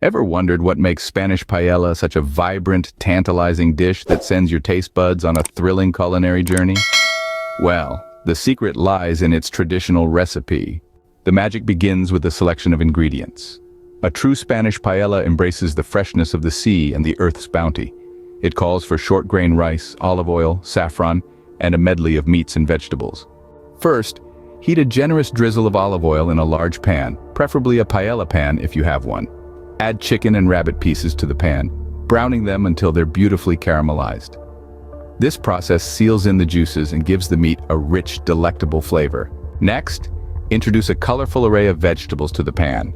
Ever wondered what makes Spanish paella such a vibrant, tantalizing dish that sends your taste buds on a thrilling culinary journey? Well, the secret lies in its traditional recipe. The magic begins with the selection of ingredients. A true Spanish paella embraces the freshness of the sea and the earth's bounty. It calls for short-grain rice, olive oil, saffron, and a medley of meats and vegetables. First, heat a generous drizzle of olive oil in a large pan, preferably a paella pan if you have one. Add chicken and rabbit pieces to the pan, browning them until they're beautifully caramelized. This process seals in the juices and gives the meat a rich, delectable flavor. Next, introduce a colorful array of vegetables to the pan.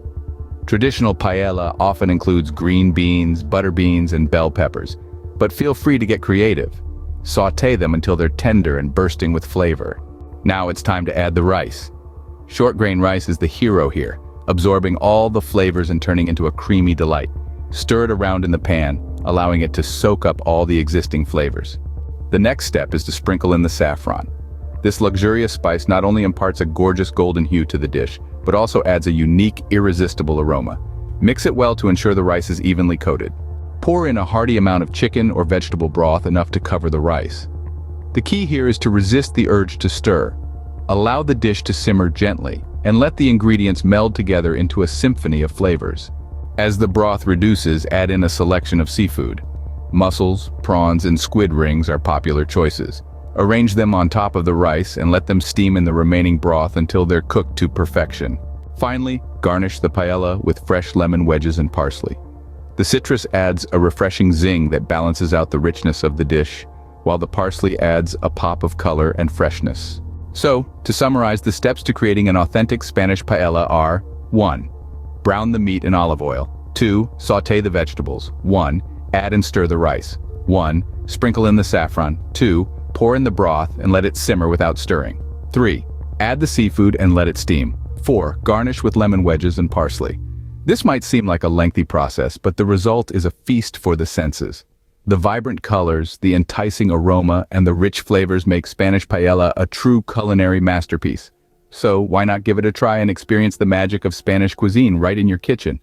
Traditional paella often includes green beans, butter beans, and bell peppers, but feel free to get creative. Sauté them until they're tender and bursting with flavor. Now it's time to add the rice. Short-grain rice is the hero here, absorbing all the flavors and turning into a creamy delight. Stir it around in the pan, allowing it to soak up all the existing flavors. The next step is to sprinkle in the saffron. This luxurious spice not only imparts a gorgeous golden hue to the dish, but also adds a unique, irresistible aroma. Mix it well to ensure the rice is evenly coated. Pour in a hearty amount of chicken or vegetable broth, enough to cover the rice. The key here is to resist the urge to stir. Allow the dish to simmer gently, and let the ingredients meld together into a symphony of flavors. As the broth reduces, add in a selection of seafood. Mussels, prawns, and squid rings are popular choices. Arrange them on top of the rice and let them steam in the remaining broth until they're cooked to perfection. Finally, garnish the paella with fresh lemon wedges and parsley. The citrus adds a refreshing zing that balances out the richness of the dish, while the parsley adds a pop of color and freshness. So, to summarize, the steps to creating an authentic Spanish paella are: 1. Brown the meat in olive oil. 2. Sauté the vegetables. 1. Add and stir the rice. 1. Sprinkle in the saffron. 2. Pour in the broth and let it simmer without stirring. 3. Add the seafood and let it steam. 4. Garnish with lemon wedges and parsley. This might seem like a lengthy process, but the result is a feast for the senses. The vibrant colors, the enticing aroma, and the rich flavors make Spanish paella a true culinary masterpiece. So why not give it a try and experience the magic of Spanish cuisine right in your kitchen?